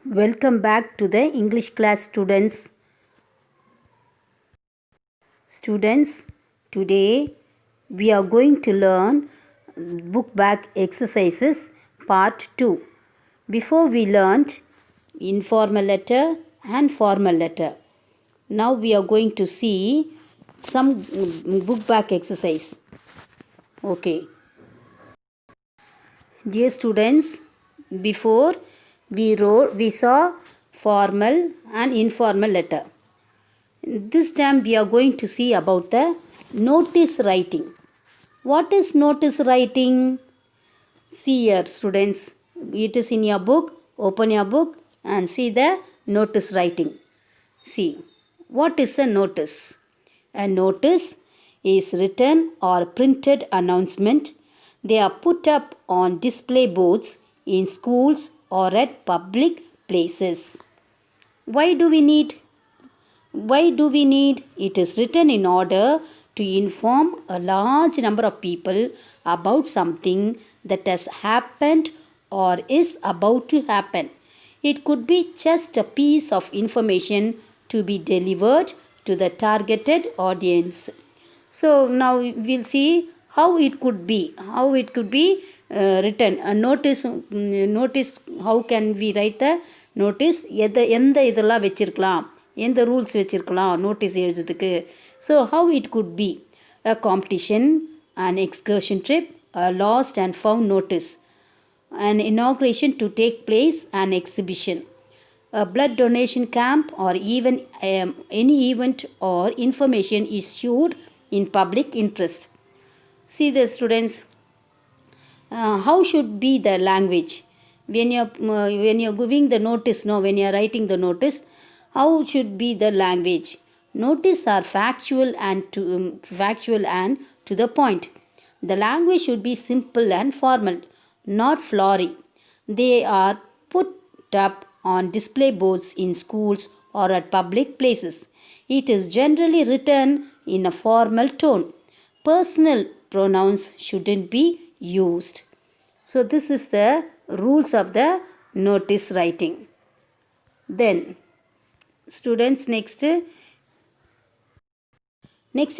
Welcome back to the English class, students. Students, today we are going to learn book back exercises part 2. Before we learned informal letter and formal letter. Now we are going to see some book back exercise. Okay. Dear students, before we saw formal and informal letter. This time we are going to see about the notice writing. What is notice writing? See here, students. It is in your book. Open your book and see the notice writing. See, what is a notice? A notice is written or printed announcement. They are put up on display boards in schools or at public places. Why do we need it? Is written in order to inform a large number of people about something that has happened or is about to happen. It could be just a piece of information to be delivered to the targeted audience. So now we'll see how it could be written. A notice, how can we write the notice? எந்த இதெல்லாம் வச்சிருக்கலாம், எந்த rules வச்சிருக்கலாம் notice எழுதுறதுக்கு. So how it could be a competition, an excursion trip, a lost and found notice, an inauguration to take place, an exhibition, a blood donation camp, or even any event or information issued in public interest. See the students, how should be the language when you're giving the notice, when you're writing the notice, how should be the language? Notice are factual and to the point. The language should be simple and formal, not flowery. They are put up on display boards in schools or at public places. It is generally written in a formal tone. Personal pronouns shouldn't be used. So this is the rules of the notice writing. Then students, next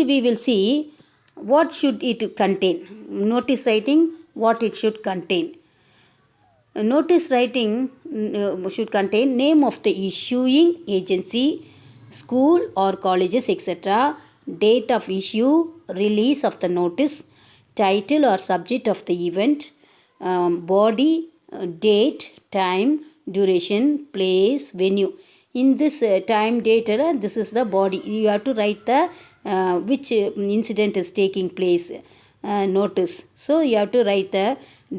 we will see what should it contain. Notice writing, what it should contain. Notice writing should contain name of the issuing agency, school or colleges, etc., date of issue, release of the notice, title or subject of the event, body, date, time, duration, place, venue. In this time, date, this is the body. You have to write the which incident is taking place, notice. So you have to write the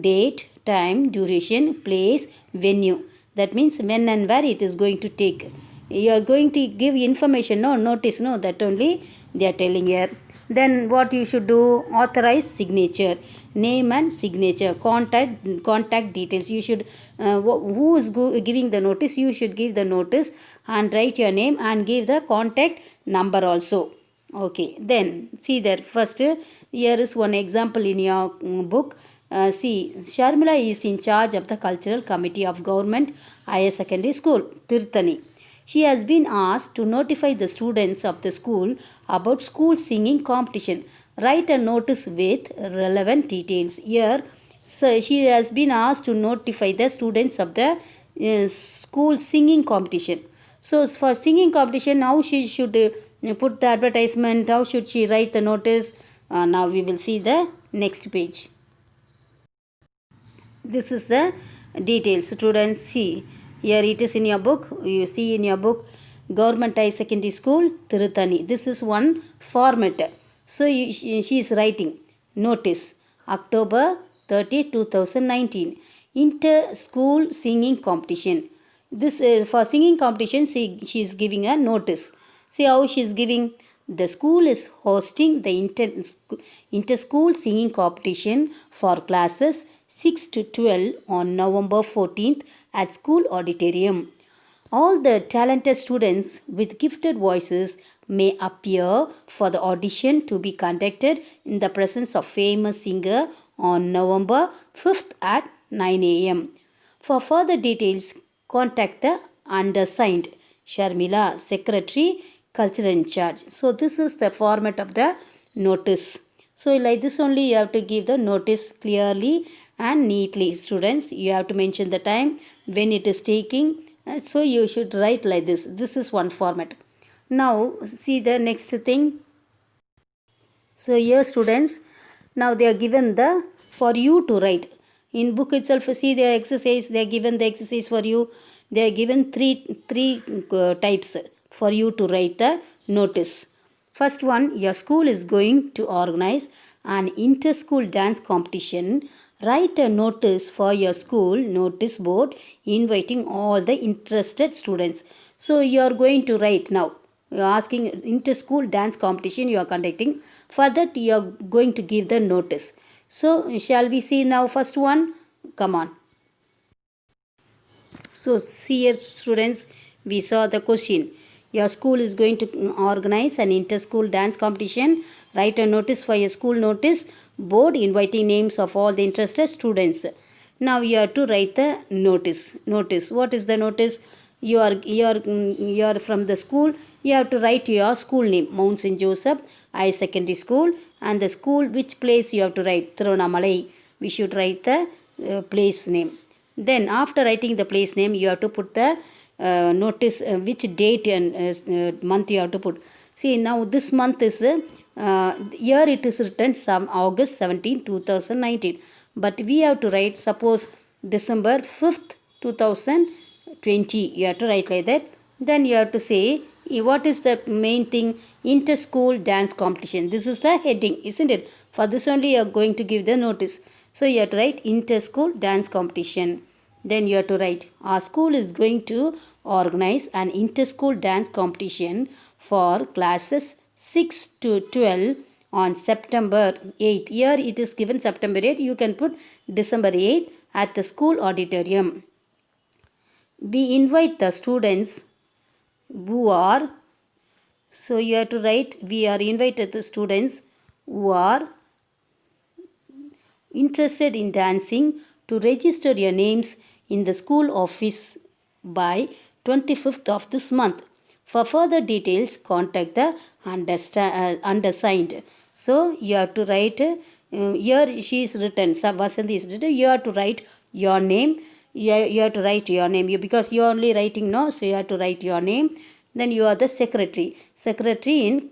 date, time, duration, place, venue. That means when and where it is going to take. You are going to give information, notice, that only they are telling here. Then what you should do? Authorize signature, name and signature, contact details. You should who is giving the notice, you should give the notice and write your name and give the contact number also. Okay, then see there. First, here is one example in your book. See, Sharmila is in charge of the cultural committee of government higher secondary school, Tirthani. She has been asked to notify the students of the school about school singing competition. Write a notice with relevant details. Here, so she has been asked to notify the students of the school singing competition. So for singing competition, how she should put the advertisement, how should she write the notice? Now we will see the next page. This is the details. Students, see. Here it is in your book. You see in your book, Government High Secondary School, Tirthani. This is one format. So she is writing notice, October 30, 2019. Inter-school singing competition. This for singing competition, she is giving a notice. See how she is giving. The school is hosting the inter-school singing competition for classes 6 to 12 on November 14th at school auditorium. All the talented students with gifted voices may appear for the audition to be conducted in the presence of famous singer on November 5th at 9 a.m. For further details, contact the undersigned, Sharmila, Secretary, Culture in charge. So this is the format of the notice. So like this only you have to give the notice clearly and neatly. Students, you have to mention the time when it is taking. So you should write like this. This is one format. Now see the next thing. So here students, now they are given the for you to write. In book itself, see the exercise, they are given the exercise for you. They are given three types for you to write the notice. First one, your school is going to organize an inter-school dance competition. Write a notice for your school notice board inviting all the interested students. So you are going to write now. You are asking inter-school dance competition you are conducting. For that you are going to give the notice. So shall we see now first one? Come on. So here students, we saw the question. Your school is going to organize an inter-school dance competition. Write a notice for your school notice board inviting names of all the interested students. Now you have to write the notice. Notice. What is the notice? You are from the school. You have to write your school name. Mount St. Joseph High Secondary School, and the school which place you have to write. Thiruvannamalai. We should write the place name. Then after writing the place name, you have to put the notice which date and month you have to put. See now this month is year it is written some August 17, 2019. But we have to write suppose December 5th, 2020. You have to write like that. Then you have to say what is the main thing? Inter-school dance competition. This is the heading, isn't it? For this only you are going to give the notice. So you have to write inter-school dance competition. Then you have to write our school is going to organize an inter-school dance competition for classes 6 to 12 on September 8th. Here it is given September 8th. You can put December 8th at the school auditorium. We invite the students who are, so you have to write we are invited the students who are interested in dancing to register your names in the school office by 25th of this month. For further details, contact the undersigned. So you have to write, here she is written, Vasanthi is written, you have to write your name. You have to write your name because you are only writing no, so you have to write your name. Then you are the secretary. Secretary in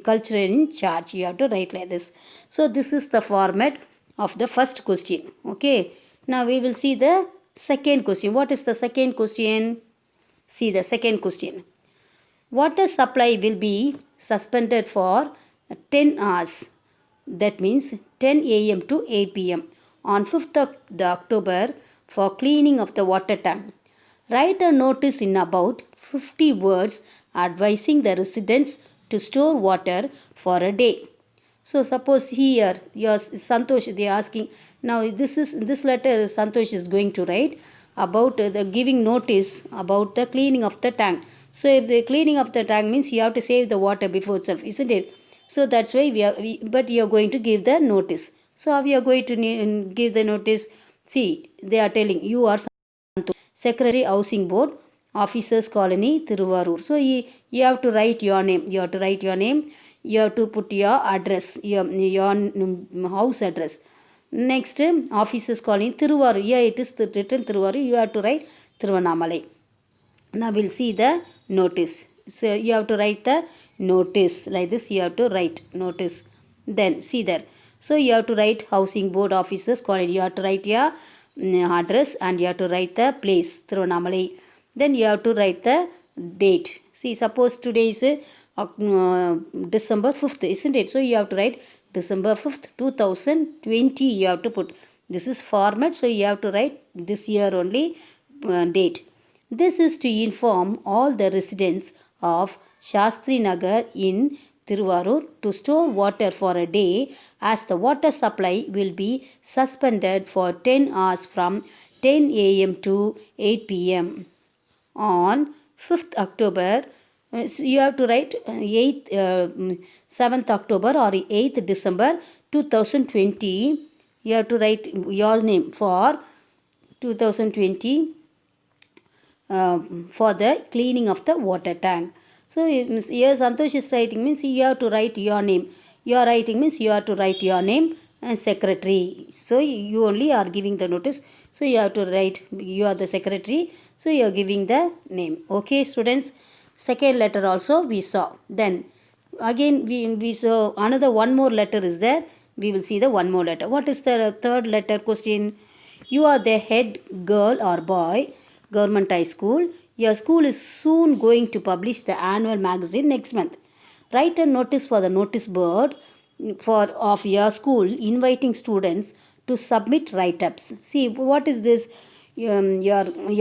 culture in charge. You have to write like this. So this is the format of the first question. Okay. Now we will see the second question. What is the second question? See the second question. Water supply will be suspended for 10 hours. That means 10 a.m. to 8 p.m. on 5th of October for cleaning of the water tank. Write a notice in about 50 words advising the residents to store water for a day. So suppose here your Santosh they are asking now this letter Santosh is going to write about the giving notice about the cleaning of the tank. So if the cleaning of the tank means you have to save the water before itself, isn't it? So that's why but you are going to give the notice. So how we are going to give the notice? See, they are telling you are Secretary Housing Board, Officers Colony, Thiruvarur. So you have to write your name. You have to write your name. You have to put your address, your house address. Next, Officers Colony, Thiruvarur. Here it is written Thiruvarur. You have to write Thiruvannamalai. Now we'll see the notice. So you have to write the notice like this. You have to write notice. Then see there. So you have to write Housing Board Officers Colony. You have to write your address and you have to write the place Thiruvannamalai. Then you have to write the date. See, suppose today is December 5th, isn't it? So you have to write December 5th, 2020. You have to put. This is format, so you have to write this year only date. This is to inform all the residents of Shastri Nagar in Thiruvarur to store water for a day as the water supply will be suspended for 10 hours from 10 a.m. to 8 p.m. on 5th October. So you have to write 7th October or 8th December 2020. You have to write your name for 2020 for the cleaning of the water tank. So here Santosh is writing means you have to write your name. Your writing means you have to write your name and secretary. So you only are giving the notice. So you have to write you are the secretary. So you are giving the name. Okay, students. Second letter also we saw. Then again we saw another one more letter is there. We will see the one more letter. What is the third letter question? You are the head girl or boy, government high school. Your school is soon going to publish the annual magazine next month. Write a notice for the notice board of your school inviting students to submit write-ups. See, what is this? You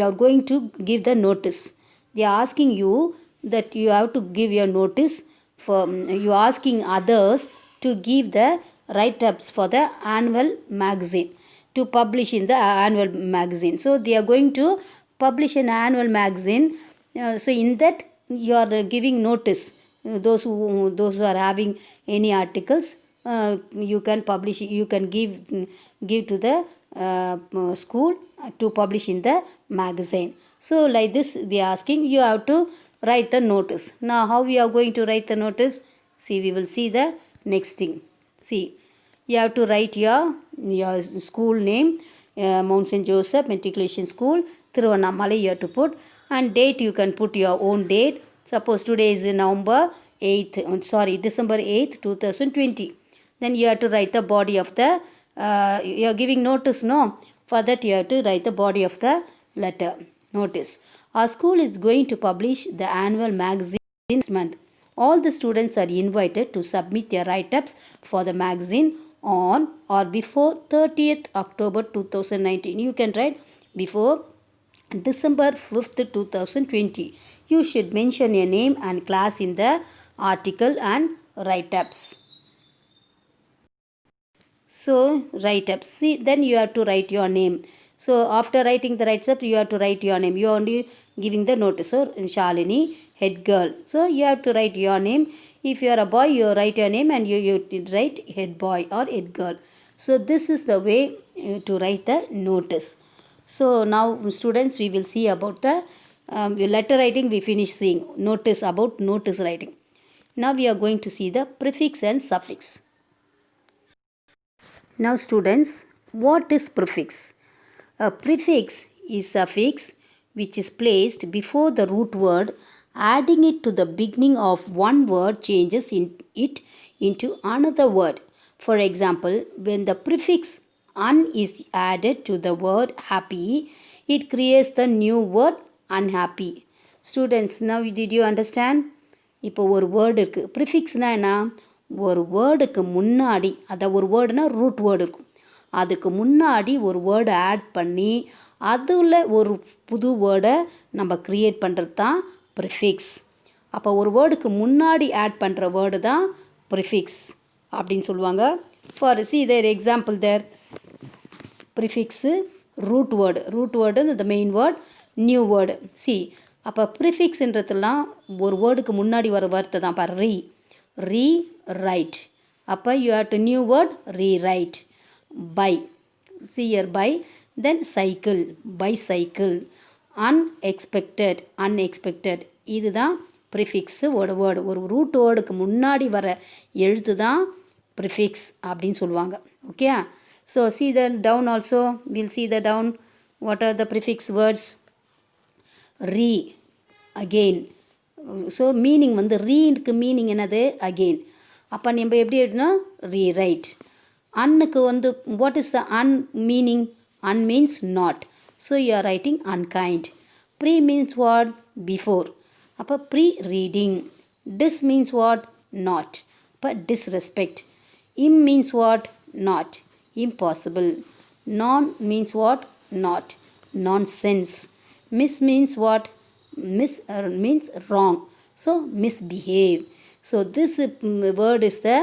are going to give the notice. They are asking you that you have to give your notice for you asking others to give the write-ups for the annual magazine to publish in the annual magazine. So they are going to publish an annual magazine. So in that you are giving notice. Those who are having any articles, you can publish. You can give to the school to publish in the magazine. So like this, they are asking you have to write the notice. Now how we are going to write the notice? See, we will see the next thing. See, you have to write your school name, Mount St. Joseph Matriculation School, Thiruvannamalai you have to put, and date you can put your own date. Suppose today is December 8th 2020. Then you have to write the body of the you are giving notice, no? For that you have to write the body of the letter. Notice, our school is going to publish the annual magazine next month. All the students are invited to submit their write-ups for the magazine on or before 30th October 2019. You can write before December 5th 2020. You should mention your name and class in the article and write-ups. So write-ups. See, then you have to write your name. So after writing the write-up, you have to write your name. You are only giving the notice. So Shalini, head girl. So you have to write your name. If you are a boy, you write your name and you write head boy or head girl. So this is the way to write the notice. So now students, we will see about the letter writing. We finish seeing notice about notice writing. Now we are going to see the prefix and suffix. Now students, what is prefix? A prefix is suffix which is placed before the root word. Adding it to the beginning of one word changes it into another word. For example, when the prefix un is added to the word happy, it creates the new word unhappy. Students, now did you understand? இப்போ ஒரு word இருக்குது. ப்ரிஃபிக்ஸ்னால் என்ன? ஒரு வேர்டுக்கு முன்னாடி, அதான் ஒரு வேர்டுனா root word இருக்கும், அதுக்கு முன்னாடி ஒரு வேர்டை ஆட் பண்ணி அதில் ஒரு புது வேர்டை நம்ம க்ரியேட் பண்ணுறது தான் ப்ரிஃபிக்ஸ். அப்போ ஒரு வேர்டுக்கு முன்னாடி ஆட் பண்ணுற வேர்டு தான் ப்ரிஃபிக்ஸ் அப்படின்னு சொல்லுவாங்க. For see there example there prefix root word இந்த main word, new word. See அப்போ ப்ரிஃபிக்ஸ்ன்றதுலாம் ஒரு வேர்டுக்கு முன்னாடி வர வார்த்தை தான். பாரு, ரீ ரைட். அப்போ you have to new word rewrite. By, see here by, then cycle, bicycle. unexpected இதுதான் ப்ரிஃபிக்ஸு வேர்டு. ஒரு ரூட் வேர்டுக்கு முன்னாடி வர எழுத்து தான் ப்ரிஃபிக்ஸ் அப்படின்னு சொல்லுவாங்க. Okay, so see the down also, we'll see the down. What are the prefix words? Re, again. So meaning வந்து ரீனுக்கு மீனிங் என்னது? அகெயின். அப்போ நம்ம எப்படி எழுதணும்? ரீரைட். அன்னுக்கு வந்து what is the un meaning? Un means not. So you are writing unkind. Pre means what? Before. அப்போ pre reading. Dis means what? Not. அப்போ disrespect. Im means what? Not. Impossible. Non means what? Not. Nonsense. Mis means what? Miss means wrong. So misbehave. So this word is the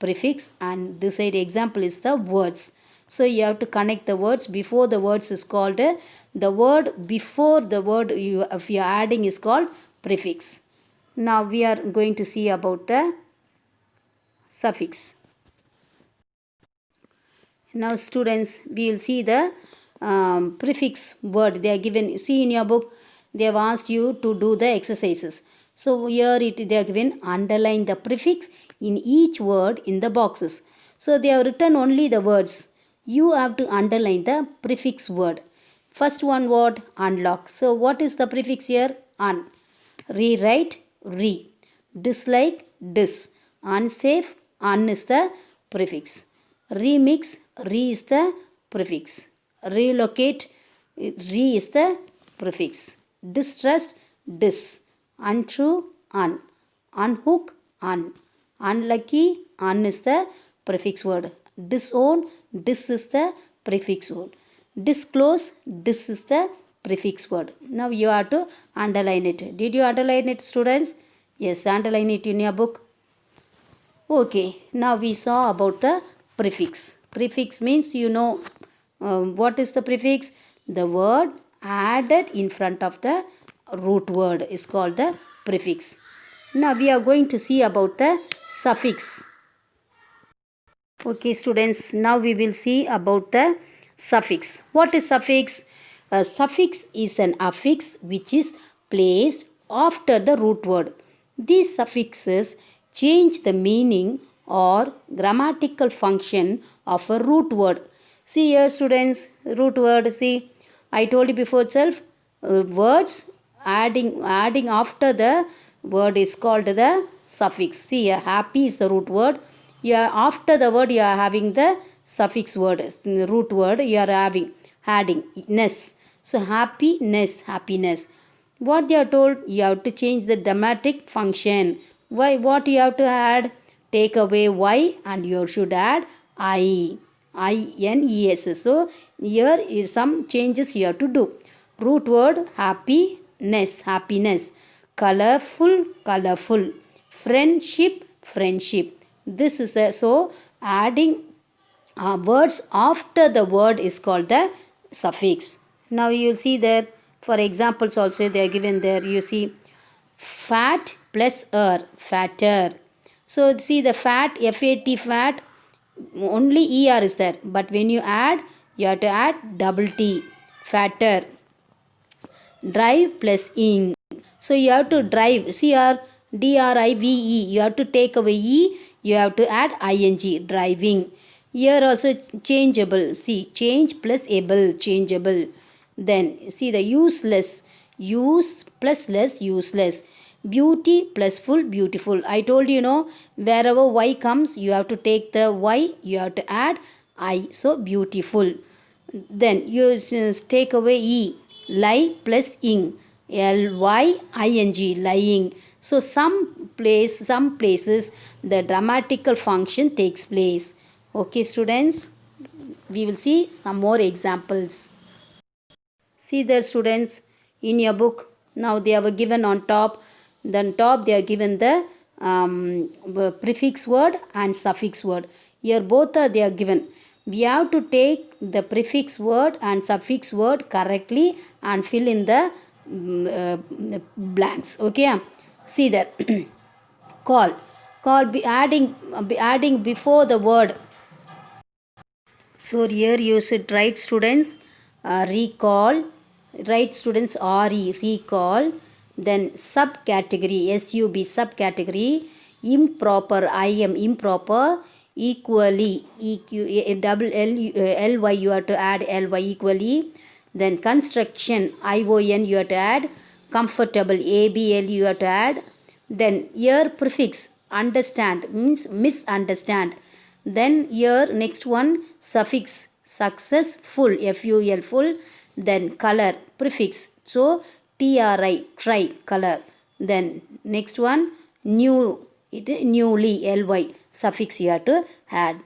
prefix and this side example is the words. So you have to connect the words before the words is called the word before the word if you are adding is called prefix. Now we are going to see about the suffix. Now students, we will see the prefix word they are given. See in your book they have asked you to do the exercises. So here they are given underline the prefix in each word in the boxes. So they have written only the words. You have to underline the prefix word. First one word, unlock. So what is the prefix here? Un. Rewrite, re. Dislike, dis. Unsafe, un is the prefix. Remix, re is the prefix. Relocate, re is the prefix. Distrust, dis. Untrue, un. Unhook, un. Unlucky, un is the prefix word. Disown, dis is the prefix word. Disclose, dis is the prefix word. Now you have to underline it. Did you underline it, students? Yes, underline it in your book. Okay, now we saw about the prefix. Prefix means what is the prefix? The word added in front of the root word is called the prefix. Now we are going to see about the suffix. Okay, students, now we will see about the suffix. What is suffix? A suffix is an affix which is placed after the root word. These suffixes change the meaning or grammatical function of a root word. See here, students, root word. See, I told you before itself, words adding after the word is called the suffix. See here, happy is the root word. After the word you are having the suffix word, root word you are adding ness. So happiness, happiness. What they are told, you have to change the dramatic function. Why? What you have to add? Take away y and you should add I. I-N-E-S. So here is some changes you have to do. Root word happiness, happiness. Colorful, colorful. Friendship, friendship. This is so adding words after the word is called the suffix. Now you will see there, for examples also they are given there. You see fat plus fatter. So see the fat, F-A-T, fat, only ER is there. But when you add, you have to add double T, fatter. Drive plus ing. So you have to drive, D-R-I-V-E. You have to take away E, you have to add ing, driving. Here also changeable. See, change plus able, changeable. Then see the useless. Use plus less, useless. Beauty plus full, beautiful. I told you, wherever Y comes, you have to take the Y, you have to add I. So beautiful. Then you take away E. Lie plus ing. L-Y-I-N-G, lying. So some places the grammatical function takes place. Okay, students, we will see some more examples. See there, students, in your book. Now they have given on top. Then top they are given the prefix word and suffix word. Here both they are given. We have to take the prefix word and suffix word correctly and fill in the blanks. Okay, see that. Call be adding before the word. So here you should write, students, recall. Write, students, RE, recall. Then subcategory, SUB, subcategory. Improper, IM, improper. Equally, LY, you have to add LY, equally. Then construction, ION, you have to add. Comfortable, ABL, you have to add. Then here prefix, understand, means misunderstand. Then here next one, suffix, success, full, FUL, full. Then color, prefix, so TRI, try, color. Then next one, new, newly, LY, suffix you have to add.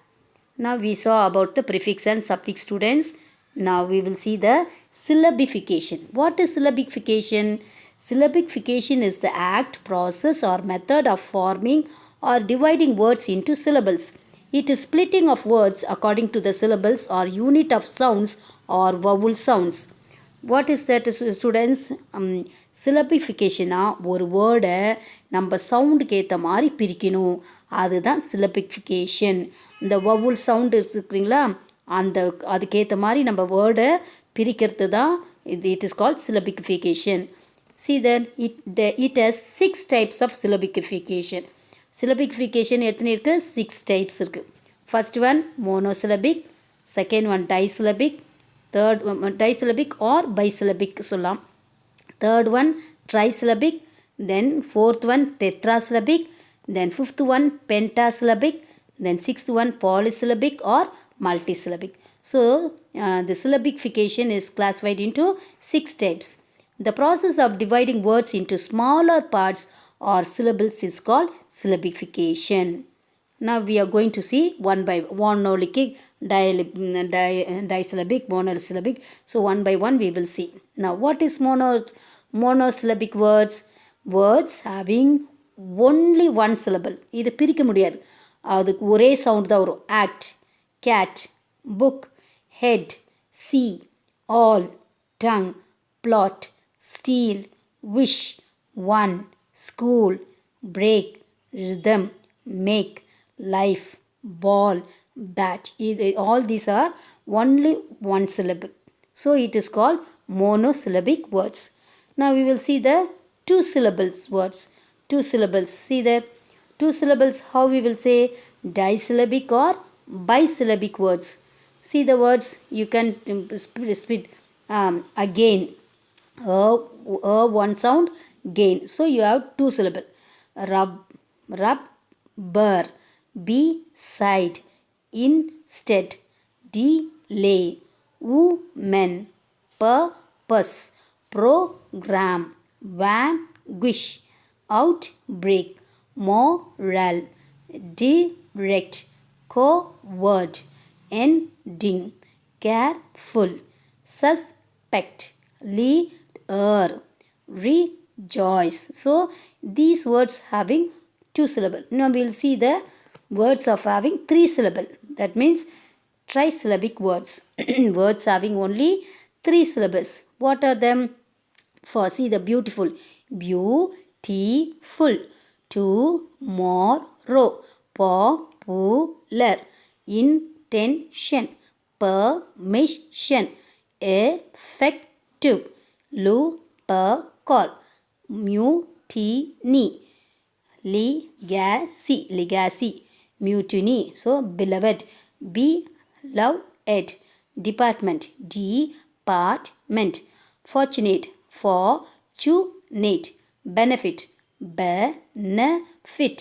Now we saw about the prefix and suffix, students. Now we will see the syllabification. What is syllabification? Syllabification is the act, process or method of forming or dividing words into syllables. It is splitting of words according to the syllables or unit of sounds or vowel sounds. What is that, students? Syllabification ஒரு வேர்டை நம்ம சவுண்டுக்கு ஏற்ற மாதிரி பிரிக்கணும், அதுதான் syllabification. இந்த வவுல் sound இருக்குங்களா, அதுக்கேற்ற மாதிரி நம்ம வேர்டை பிரிக்கிறது தான் it is called syllabification. See that it has 6 types of syllabification. Syllabification எத்தனை இருக்கு? 6 types இருக்கு. First one monosyllabic, second one disyllabic, third one disyllabic or bisyllabic சொல்லலாம். Third one trisyllabic, then fourth one tetrasyllabic, then fifth one pentasyllabic, then sixth one polysyllabic or multisyllabic. So the syllabification is classified into 6 types. The process of dividing words into smaller parts or syllables is called syllabification. Now we are going to see one by one, disyllabic, monosyllabic. So one by one we will see. Now what is monosyllabic words? Words having only one syllable. இது பிரிக்க முடியாது. அதுக்கு ஒரே sound தான் வரும். Act, cat, book, head, see, all, tongue, plot, steal, wish, one, school, break, rhythm, make, life, ball, bat. All these are only one syllable. So it is called monosyllabic words. Now we will see the two syllables words. Two syllables. See there. Two syllables, how we will say disyllabic or bisyllabic words. See the words, you can split again. One sound, gain. So you have two syllable. Rub, rubber. Beside, instead, delay. Woman, purpose, program, vanquish, outbreak, moral, direct, coward, ending, careful, suspect, leader, rejoice. So these words having two syllable. Now we will see the words of having three syllable. That means trisyllabic words. Words having only three syllables. What are them? First, see the beautiful. Beautiful. Tomorrow. Popular. Intention. Permission. Effective. Lupercal. Mutiny. Legacy. Mutiny. So beloved. Beloved. Department. Department. Fortunate. Fortunate. Benefit. Benefit.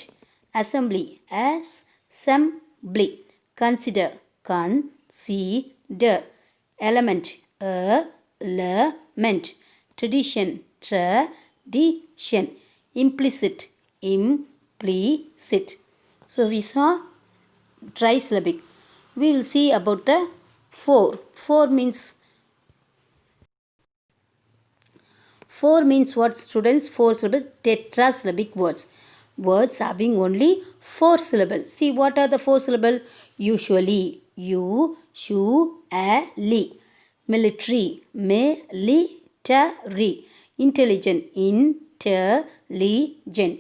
Assembly. Assembly. Consider. Consider. Element. Element. Tradition. Tradition. Implicit. Implicit. So we saw trisyllabic. We will see about the four. Four means what, students? Four syllables. Tetrasyllabic words. Words having only four syllables. See what are the four syllables? Usually. Usually. Military. Military. Intelligent. Intelligent.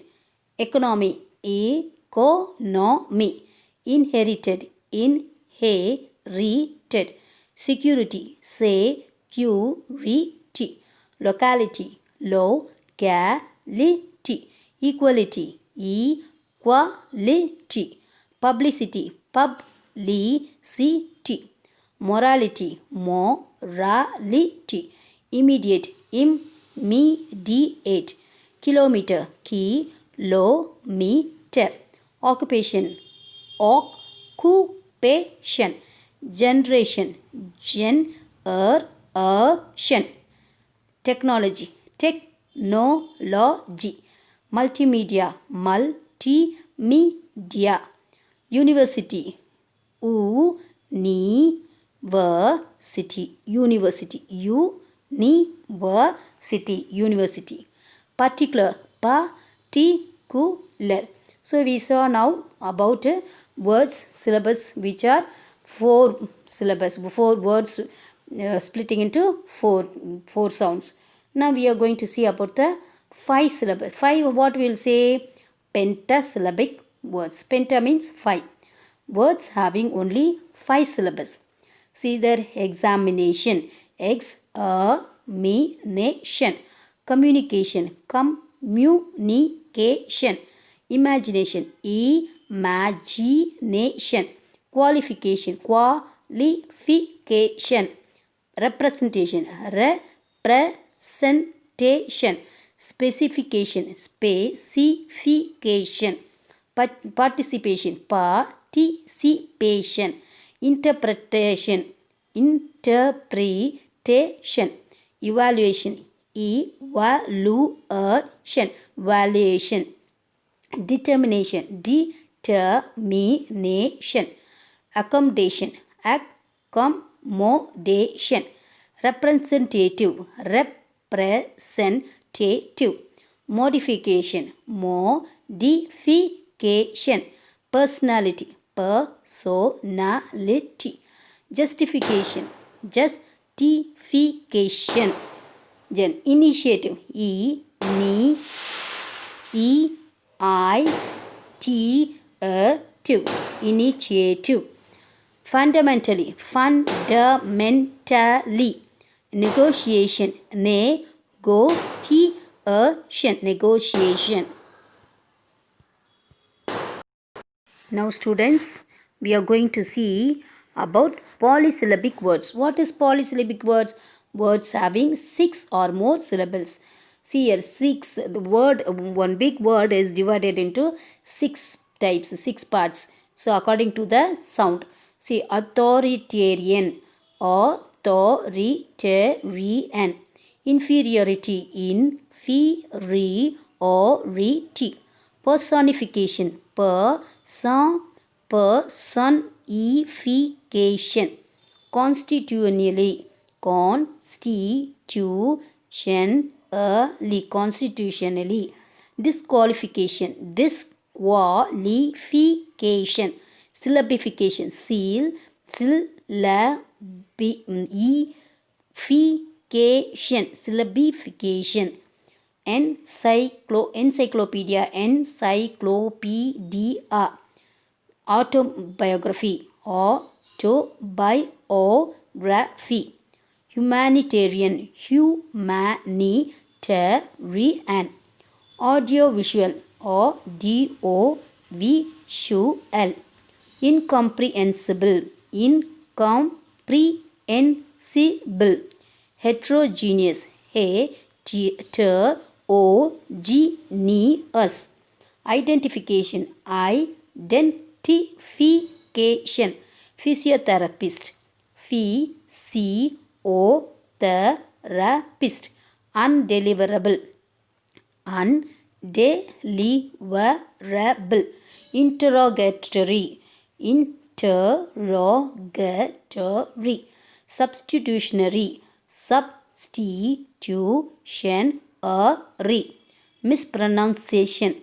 Economy. Economy. Inherited. Inherited. Security. Security. Locality. Locality. Equality. Equality. Publicity. Publicity. Morality. Morality. Immediate. Immediate. Kilometer. Kilometer. Occupation. Occupation. Generation. Generation. Technology. Technology. Multimedia. Multimedia. University. University. University. University. University. Particular. Particular. So we saw now about words syllabus which are four syllabus, four words splitting into four sounds. Now we are going to see about the five syllabus. Five, what we will say? Pentasyllabic words. Penta means five. Words having only five syllables. See their examination. Examination. communication, communication, imagination, imagination, qualification, qualification, representation, representation, specification, specification, participation, participation, interpretation, interpretation, evaluation, evaluation, valuation, determination, determination, accommodation, accommodation, representative, representative, modification, modification, personality, personality, justification, justification, then initiative, initiative, fundamentally, fundamentally, negotiation, negotiation. Now students, we are going to see about polysyllabic words. What is polysyllabic words? Words having 6 or more syllables. See here, 6, the word, one big word is divided into 6 types, 6 parts. So according to the sound. See, authoritarian, authoritarian, inferiority, inferiority, personification, personification, constitutionally, constitutionally, disqualification, disqualification, syllabification, syllabification, encyclopedia, autobiography, humanitarian, audiovisual, incomprehensible, heterogeneous, heterogeneous, identification, physiotherapist, physiotherapist, undeliverable, interrogatory, substitutionary, mispronunciation,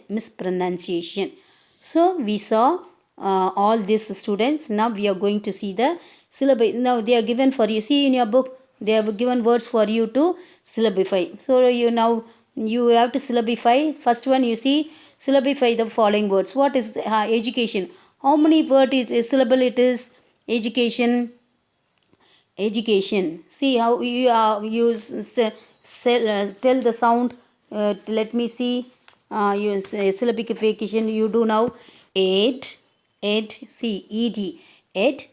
mispronunciation. So we saw all these students. Now we are going to see the syllabi. Now they are given for you. See in your book, they have given words for you to syllabify. So you have to syllabify. First one, you see, syllabify the following words. What is education? How many word is a syllable it is? Education. Education. See how you tell the sound. Let me see. Use syllabification. You do now. Ed. See, ed. Ed.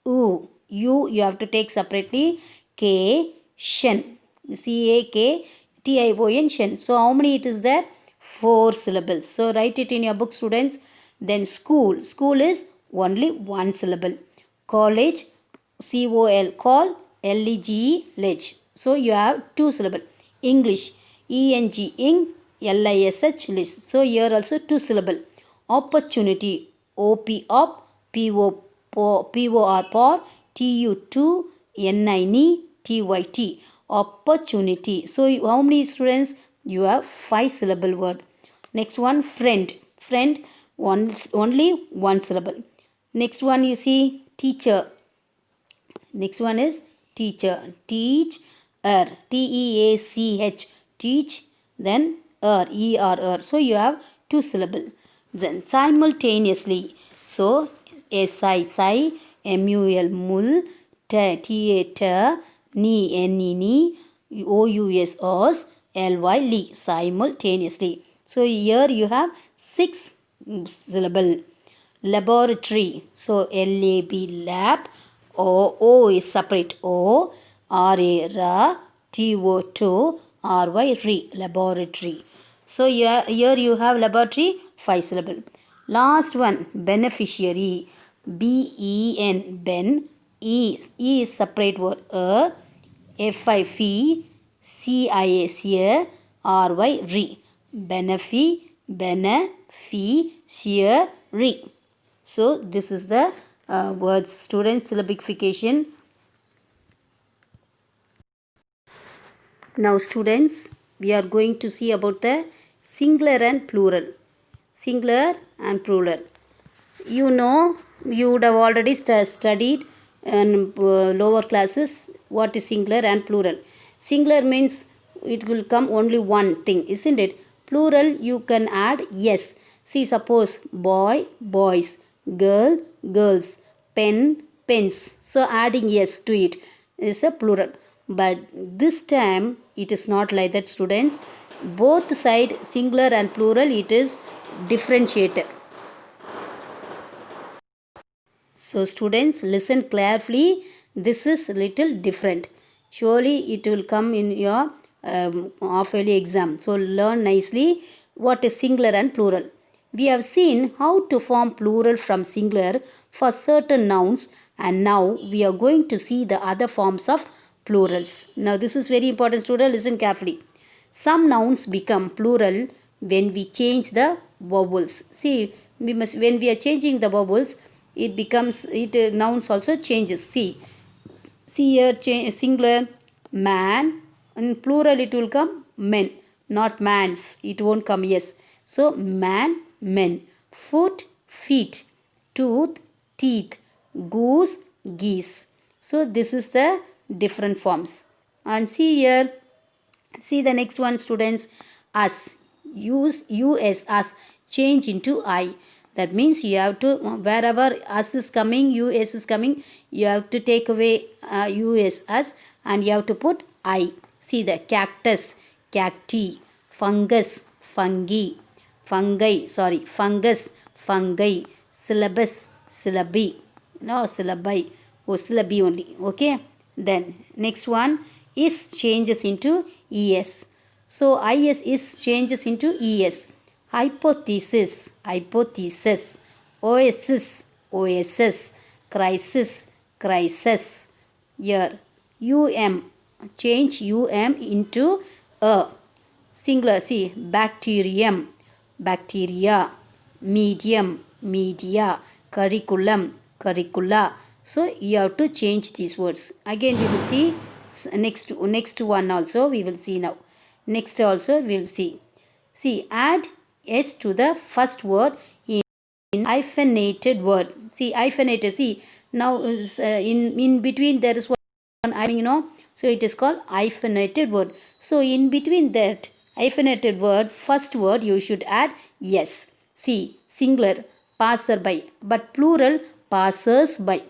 U. You have to take separately. K. Shen. CAKTION. Shen. So how many it is there? 4 syllables. So write it in your book, students. Then school. School is only 1 syllable. College. COL. Call. LEGE. Ledge. So you have 2 syllable. English. ENG. Ing. LISH. List. So here also 2 syllable. Opportunity. OP. Op. PO. POR. Por. TU2. NINE. TYT. Opportunity. So how many students? You have 5 syllable word. Next one, friend. Friend, only 1 syllable. Next one, you see, teacher. Next one is teacher. Teach. TEACH. Teach. Then ER. So you have 2 syllable. Then simultaneously. So SI. MUL. Mul. Theater, knee, N-E, O-U-S, os, L-Y, li, simultaneously. So here you have 6 syllable. Laboratory, so L-A-B, lab, O is separate, O, R-A, ra, T-O, R-Y, re, laboratory. So here you have laboratory, 5 syllable. Last one, beneficiary, B-E-N, ben, E is separate word, F-I, fee, C-I-A, R-Y, re, beneficiary. So this is the words students syllabification. Now students, we are going to see about the singular and plural. Singular and plural. You know, you would have already studied in lower classes what is singular and plural. Singular means it will come only one thing, isn't it? Plural you can add yes. See, suppose boy, boys, girl, girls, pen, pens. So adding yes to it is a plural. But this time it is not like that, students. Both side singular and plural it is differentiated. So students, listen carefully. This is little different. Surely it will come in your half-yearly exam. So learn nicely what is singular and plural. We have seen how to form plural from singular for certain nouns, and now we are going to see the other forms of plurals. Now this is very important, student. Listen carefully. Some nouns become plural when we change the vowels. See, when we are changing the vowels, it becomes nouns also changes. See here singular man, and plural it will come men, not mans. It won't come yes. So man, men, foot, feet, tooth, teeth, goose, geese. So this is the different forms. And see here, see the next one, students. Us, use us, us, change into I. That means you have to, wherever us is coming, us is coming, you have to take away us, us, and you have to put I. See the cactus, cacti, fungus, fungi, fungus, fungi, syllabus, syllabi. No, syllabi. Oh, syllabi only. Okay. Then next one is changes into es. So is changes into es. Hypothesis, hypothesis. Oasis, oasis. Crisis, crisis. Here change into a. Singular, see, bacterium, bacteria, medium, media, curriculum, curricula. So you have to change these words. Again we will see next one also we will see now. Next also we will see. See, add s to the first word in hyphenated word. See, hyphenated. See, now in between there is one so it is called hyphenated word. So in between that hyphenated word, first word you should add yes. See, singular passerby, but plural passers by.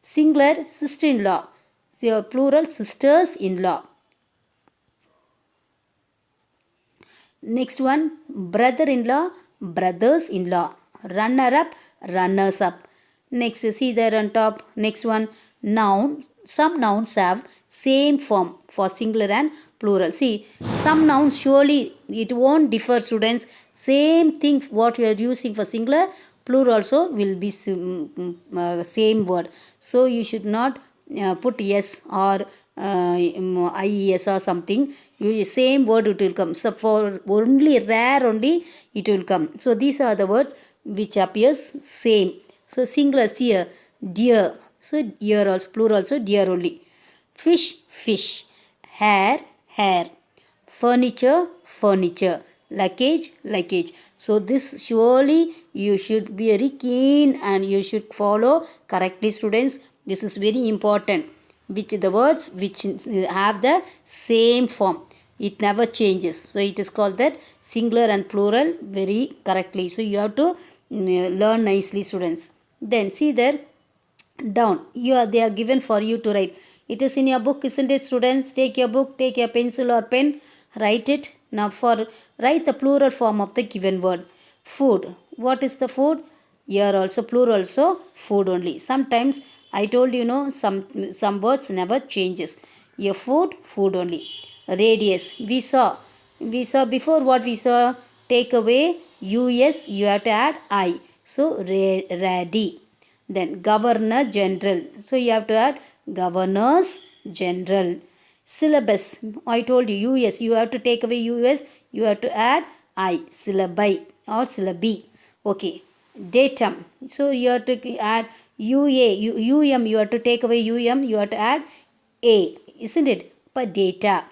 Singular sister-in-law, so plural sisters-in-law. Next one, brother-in-law, brothers-in-law. Runner-up, runners-up. Next, see there on top. Next one, noun. Some nouns have same form for singular and plural. See, some nouns surely it won't differ, students. Same thing what you are using for singular, plural also will be same word. So you should not put yes or ies or something. Same word it will come. So for only rare only it will come. So these are the words which appears same. So singular here, deer. So deer also, plural also deer only. Fish, fish. Hair, hair. Furniture, furniture. Luggage, luggage. So this surely you should be very keen and you should follow correctly, students. This is very important. Which the words which have the same form. It never changes. So it is called that singular and plural very correctly. So you have to learn nicely, students. Then see there, down. They are given for you to write. It is in your book, isn't it, students? Take your book, take your pencil or pen, write it. Now write the plural form of the given word. Food. What is the food? Here also plural, so food only. Sometimes I told you, know, some words never changes. Your food only. Radius. We saw before. What we saw? Take away us, you have to add I. So ready. Then governor general, so you have to add governors general. Syllabus. I told you us, you have to take away us, you have to add I. Syllabi or syllabi. Okay. Datum. So you have to add um, you have to take away you have to add a, isn't it? For data.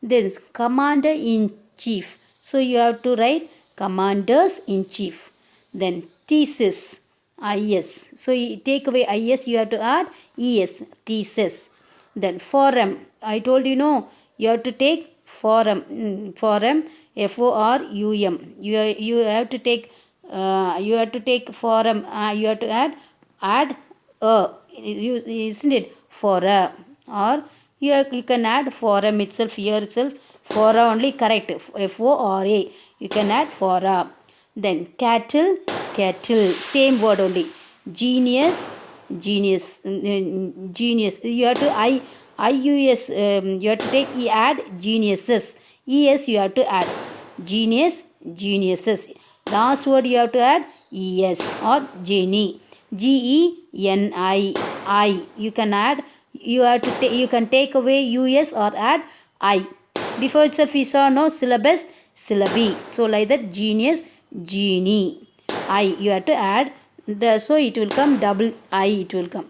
Then commander in chief, so you have to write commanders in chief. Then thesis. Is. So you take away is, you have to add es. Thesis. Then forum. I told you, no, you have to take forum. Forum. forum. You have to take forum. You have to add isn't it? Fora. Or you can add forum itself, here itself. Fora only correct. fora. You can add fora. Then cattle. Same word only. Genius. Genius. You have to ius. You have to take add geniuses. Es you have to add geniuses. Last word you have to add es or geni. geni. You can add. You can take away us or add I. Before itself we saw, no, syllabus, syllabi. So like that, genius, genie. I you have to add so it will come double I, it will come.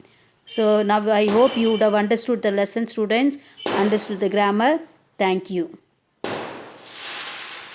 So now I hope you would have understood the lesson, students, understood the grammar. Thank you.